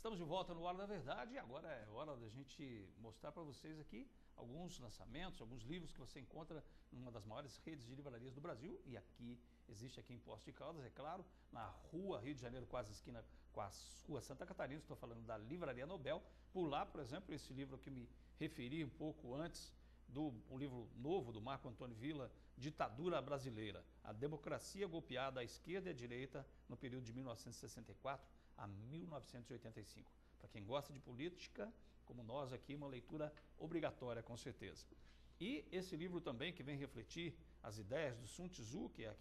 Estamos de volta no Hora da Verdade e agora é hora da gente mostrar para vocês aqui alguns lançamentos, alguns livros que você encontra numa das maiores redes de livrarias do Brasil e aqui, existe aqui em Poços de Caldas, é claro, na rua Rio de Janeiro, quase esquina com a rua Santa Catarina, estou falando da Livraria Nobel. Por lá, por exemplo, esse livro que me referi um pouco antes, um livro novo do Marco Antônio Villa, Ditadura Brasileira, a democracia golpeada à esquerda e à direita no período de 1964 a 1985. Para quem gosta de política, como nós aqui, uma leitura obrigatória, com certeza. E esse livro também que vem refletir as ideias do Sun Tzu, que é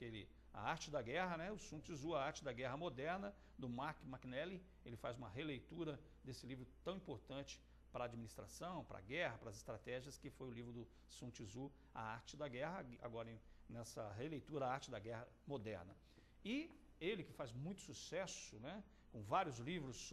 a arte da guerra, né? O Sun Tzu, a arte da guerra moderna, do Mark McNally. Ele faz uma releitura desse livro tão importante para a administração, para a guerra, para as estratégias, que foi o livro do Sun Tzu, a arte da guerra, agora nessa releitura, a arte da guerra moderna. E ele que faz muito sucesso, né, com vários livros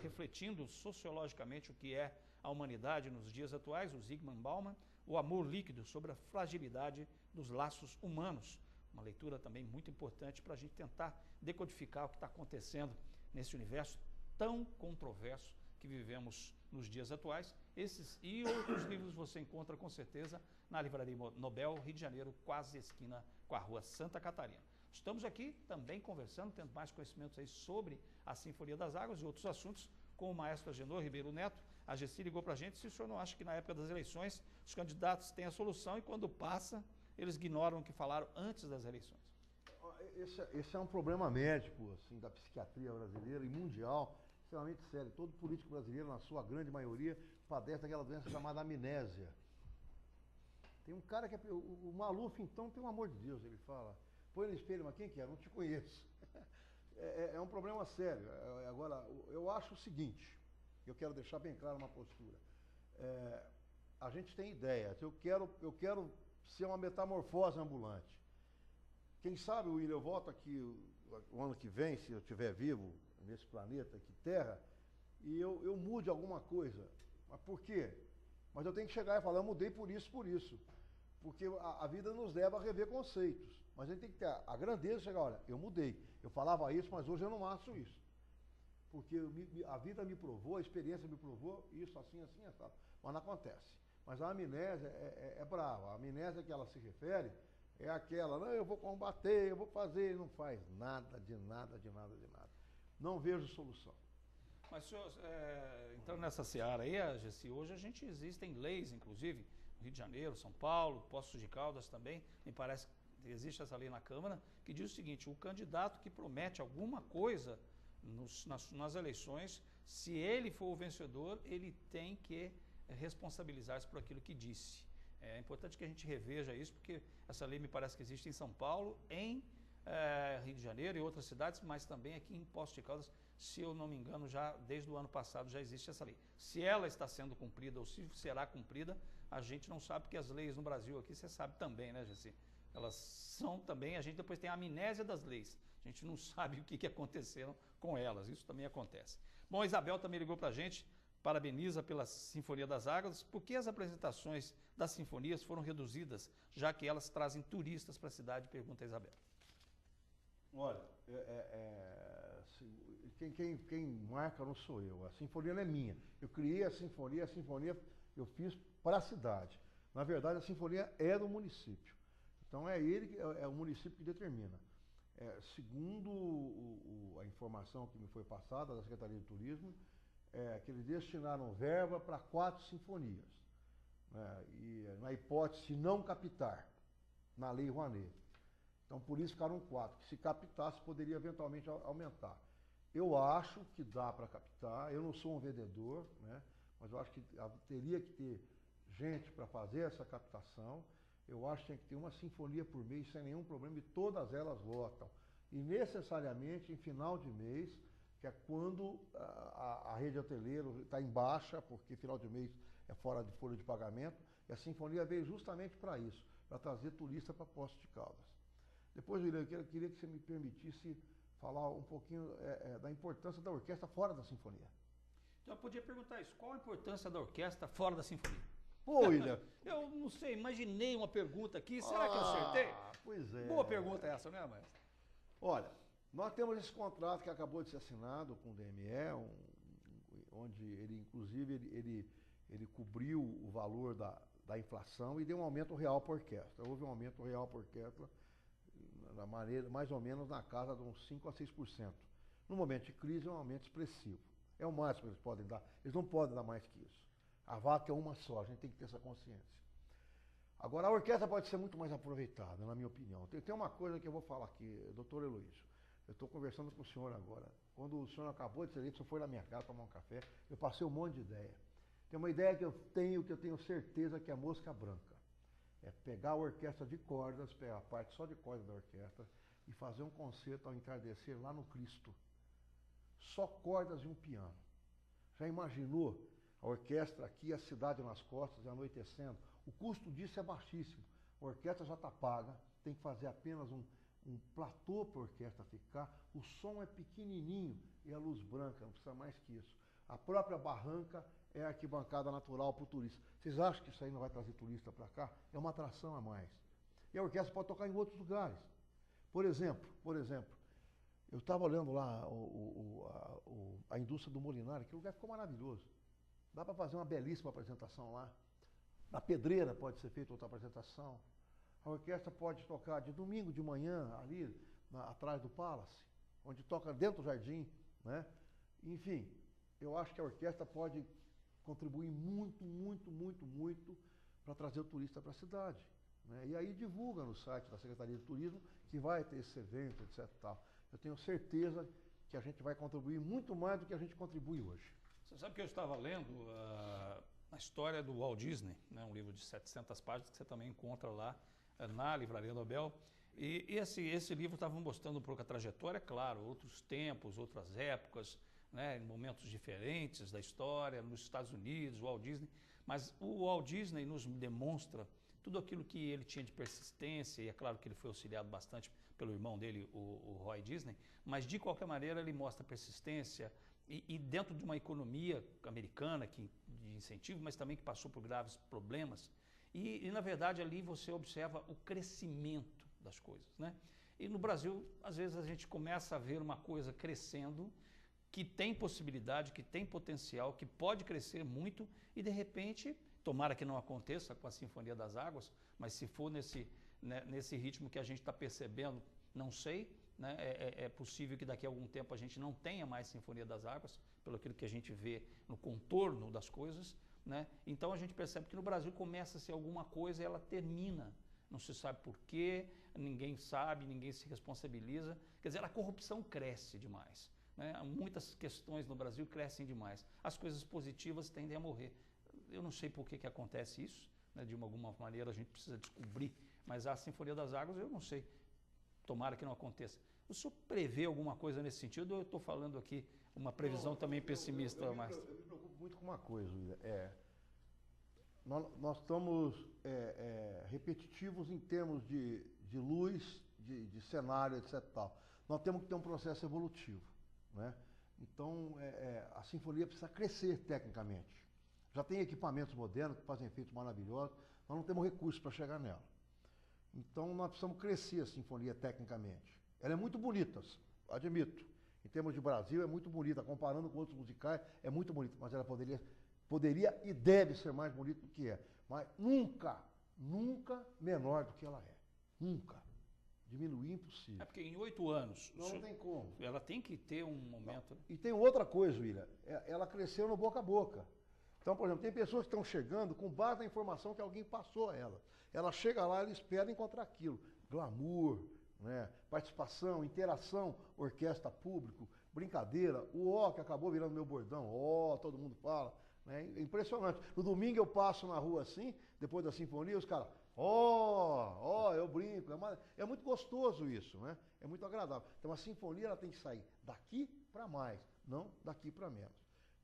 refletindo sociologicamente o que é a humanidade nos dias atuais, o Zygmunt Bauman, O Amor Líquido, sobre a fragilidade dos laços humanos. Uma leitura também muito importante para a gente tentar decodificar o que está acontecendo nesse universo tão controverso que vivemos nos dias atuais. Esses e outros livros você encontra com certeza na Livraria Nobel, Rio de Janeiro, quase esquina com a rua Santa Catarina. Estamos aqui também conversando, tendo mais conhecimentos aí sobre a Sinfonia das Águas e outros assuntos com o maestro Agenor Ribeiro Neto. A Gessi ligou para a gente se o senhor não acha que na época das eleições os candidatos têm a solução e quando passa eles ignoram o que falaram antes das eleições. Esse é um problema médico assim, da psiquiatria brasileira e mundial, extremamente sério. Todo político brasileiro, na sua grande maioria, padece daquela doença chamada amnésia. Tem um cara que é... O Maluf, então, pelo amor de Deus, ele fala... Põe no espelho, mas quem que é? Não te conheço. É um problema sério. Agora, eu acho o seguinte, eu quero deixar bem claro uma postura. A gente tem ideias, eu quero ser uma metamorfose ambulante. Quem sabe, William, eu volto aqui o ano que vem, se eu estiver vivo nesse planeta aqui, Terra, e eu mude alguma coisa. Mas por quê? Mas eu tenho que chegar e falar, eu mudei por isso, por isso. Porque a vida nos leva a rever conceitos. Mas a gente tem que ter a grandeza de chegar, olha, eu mudei. Eu falava isso, mas hoje eu não acho isso. Porque a vida me provou, a experiência me provou, isso assim, assim, assim. Mas não acontece. Mas a amnésia é brava. A amnésia que ela se refere é aquela, não, eu vou combater, eu vou fazer, não faz nada, de nada, de nada, de nada. Não vejo solução. Mas, senhor, entrando nessa seara aí, Gessi, hoje existem leis, inclusive, no Rio de Janeiro, São Paulo, Poços de Caldas também, me parece que existe essa lei na Câmara, que diz o seguinte, o candidato que promete alguma coisa nas eleições, se ele for o vencedor, ele tem que responsabilizar-se por aquilo que disse. É importante que a gente reveja isso, porque essa lei me parece que existe em São Paulo, em Rio de Janeiro e outras cidades, mas também aqui em Poços de Caldas, se eu não me engano, já desde o ano passado já existe essa lei. Se ela está sendo cumprida ou se será cumprida, a gente não sabe, porque as leis no Brasil aqui, você sabe também, né, Gessi? Elas são também, a gente depois tem a amnésia das leis. A gente não sabe o que aconteceu com elas, isso também acontece. Bom, a Isabel também ligou para a gente, parabeniza pela Sinfonia das Águas. Por que as apresentações das sinfonias foram reduzidas, já que elas trazem turistas para a cidade? Pergunta a Isabel. Olha, quem marca não sou eu, a sinfonia não é minha. Eu criei a sinfonia eu fiz para a cidade. Na verdade, a sinfonia é do município. Então é o município que determina. Segundo a informação que me foi passada da Secretaria de Turismo, que eles destinaram verba para 4 sinfonias. E na hipótese de não captar, na Lei Rouanet. Então, por isso ficaram 4, que se captasse, poderia eventualmente aumentar. Eu acho que dá para captar, eu não sou um vendedor, né? Mas eu acho que teria que ter gente para fazer essa captação. Eu acho que tem que ter uma sinfonia por mês, sem nenhum problema, e todas elas lotam. E necessariamente em final de mês, que é quando a rede hoteleira está em baixa, porque final de mês é fora de folha de pagamento, e a sinfonia veio justamente para isso, para trazer turista para Poços de Caldas. Depois, William, eu queria que você me permitisse falar um pouquinho da importância da orquestra fora da sinfonia. Então eu podia perguntar isso, qual a importância da orquestra fora da sinfonia? Pô, William. Eu não sei, imaginei uma pergunta aqui, será que eu acertei? Pois é. Boa pergunta essa, né, maestro? Olha, nós temos esse contrato que acabou de ser assinado com o DME, onde ele inclusive, ele cobriu o valor da inflação e deu um aumento real para a orquestra. Houve um aumento real para a orquestra, na maneira, mais ou menos na casa de uns 5 a 6%. No momento de crise é um aumento expressivo. É o máximo que eles podem dar. Eles não podem dar mais que isso. A vaca é uma só, a gente tem que ter essa consciência. Agora, a orquestra pode ser muito mais aproveitada, na minha opinião. Tem uma coisa que eu vou falar aqui, doutor Heloísio. Eu estou conversando com o senhor agora. Quando o senhor acabou de ser eleito, o senhor foi na minha casa tomar um café, eu passei um monte de ideia. Tem uma ideia que eu tenho certeza que é a mosca branca. É pegar a orquestra de cordas, pegar a parte só de cordas da orquestra e fazer um concerto ao entardecer lá no Cristo. Só cordas e um piano. Já imaginou a orquestra aqui, a cidade nas costas, anoitecendo? O custo disso é baixíssimo. A orquestra já está paga, tem que fazer apenas um platô para a orquestra ficar. O som é pequenininho e a luz branca, não precisa mais que isso. A própria barranca é a arquibancada natural para o turista. Vocês acham que isso aí não vai trazer turista para cá? É uma atração a mais. E a orquestra pode tocar em outros lugares. Por exemplo, eu estava olhando lá a indústria do Molinari, aquele lugar ficou maravilhoso. Dá para fazer uma belíssima apresentação lá. Na Pedreira pode ser feita outra apresentação. A orquestra pode tocar de domingo de manhã, ali atrás do Palace, onde toca dentro do jardim, né? Enfim, eu acho que a orquestra pode contribuir muito para trazer o turista para a cidade, né? E aí divulga no site da Secretaria de Turismo que vai ter esse evento, etc. Tal. Eu tenho certeza que a gente vai contribuir muito mais do que a gente contribui hoje. Você sabe que eu estava lendo a história do Walt Disney, né? Um livro de 700 páginas que você também encontra lá na Livraria Nobel. E esse livro estava mostrando um pouco a trajetória, claro, outros tempos, outras épocas, né, em momentos diferentes da história, nos Estados Unidos, o Walt Disney. Mas o Walt Disney nos demonstra tudo aquilo que ele tinha de persistência, e é claro que ele foi auxiliado bastante pelo irmão dele, o Roy Disney, mas de qualquer maneira ele mostra persistência e dentro de uma economia americana de incentivo, mas também que passou por graves problemas. E na verdade ali você observa o crescimento das coisas, né? E no Brasil, às vezes a gente começa a ver uma coisa crescendo, que tem possibilidade, que tem potencial, que pode crescer muito e de repente, tomara que não aconteça com a Sinfonia das Águas, mas se for nesse ritmo que a gente está percebendo, não sei, né? É possível que daqui a algum tempo a gente não tenha mais Sinfonia das Águas, pelo aquilo que a gente vê no contorno das coisas, né? Então a gente percebe que no Brasil começa a ser alguma coisa e ela termina. Não se sabe por quê, ninguém sabe, ninguém se responsabiliza. Quer dizer, a corrupção cresce demais, né? Muitas questões no Brasil crescem demais. As coisas positivas tendem a morrer. Eu não sei por que acontece isso, né? De alguma maneira a gente precisa descobrir, mas a Sinfonia das Águas eu não sei. Tomara que não aconteça. O senhor prevê alguma coisa nesse sentido ou eu estou falando aqui uma previsão também pessimista? Eu me preocupo muito com uma coisa, William. Nós estamos repetitivos em termos de luz, de cenário, etc. Tal. Nós temos que ter um processo evolutivo, né? Então, a sinfonia precisa crescer tecnicamente. Já tem equipamentos modernos que fazem efeitos maravilhosos, nós não temos recursos para chegar nela. Então, nós precisamos crescer a sinfonia tecnicamente. Ela é muito bonita, admito. Em termos de Brasil, é muito bonita. Comparando com outros musicais, é muito bonita. Mas ela poderia e deve ser mais bonita do que é. Mas nunca menor do que ela é. Nunca. Diminuir impossível. É porque em 8 anos... Não tem como. Ela tem que ter um momento... E tem outra coisa, William. Ela cresceu no boca a boca. Então, por exemplo, tem pessoas que estão chegando com base na informação que alguém passou a ela. Ela chega lá, ela espera encontrar aquilo. Glamour, né? Participação, interação, orquestra, público, brincadeira. O ó que acabou virando meu bordão. Ó, todo mundo fala. Né? Impressionante. No domingo eu passo na rua assim, depois da sinfonia, os caras... Ó, eu brinco. É muito gostoso isso, né? É muito agradável. Então a sinfonia ela tem que sair daqui para mais, não daqui para menos.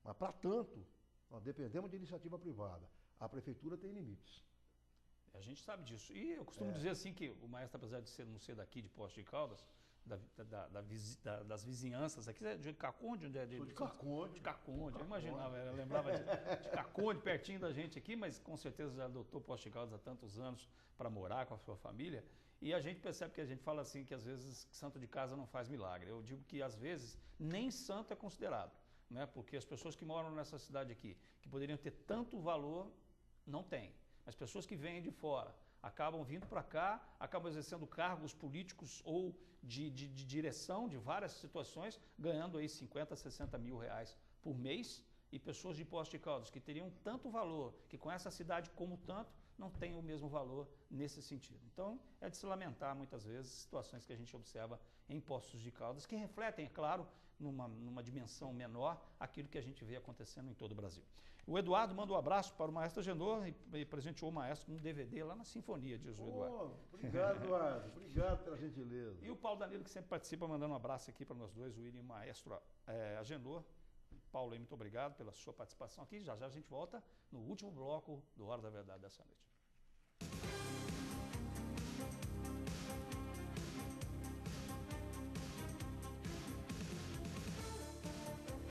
Mas para tanto, nós dependemos de iniciativa privada. A prefeitura tem limites. A gente sabe disso. E eu costumo dizer assim que o maestro, apesar de não ser daqui de Poços de Caldas, das vizinhanças aqui, de Caconde, onde é de Caconde. De Caconde, eu imaginava, eu lembrava de Caconde, pertinho da gente aqui, mas com certeza já adotou Poços de Caldas há tantos anos para morar com a sua família. E a gente percebe que a gente fala assim que às vezes santo de casa não faz milagre. Eu digo que às vezes nem santo é considerado. né? Porque as pessoas que moram nessa cidade aqui, que poderiam ter tanto valor, não têm. As pessoas que vêm de fora acabam vindo para cá, acabam exercendo cargos políticos ou de direção de várias situações, ganhando aí 50, 60 mil reais por mês, e pessoas de Poços de Caldas que teriam tanto valor, que conhecem a cidade como tanto, não têm o mesmo valor nesse sentido. Então, é de se lamentar muitas vezes situações que a gente observa em Poços de Caldas, que refletem, é claro, numa dimensão menor, aquilo que a gente vê acontecendo em todo o Brasil. O Eduardo manda um abraço para o maestro Agenor e presenteou o maestro com um DVD lá na Sinfonia, diz o Eduardo. Obrigado, Eduardo. Obrigado pela gentileza. E o Paulo Danilo, que sempre participa, mandando um abraço aqui para nós dois, o William e o maestro Agenor. Paulo, muito obrigado pela sua participação aqui. Já já a gente volta no último bloco do Hora da Verdade dessa noite.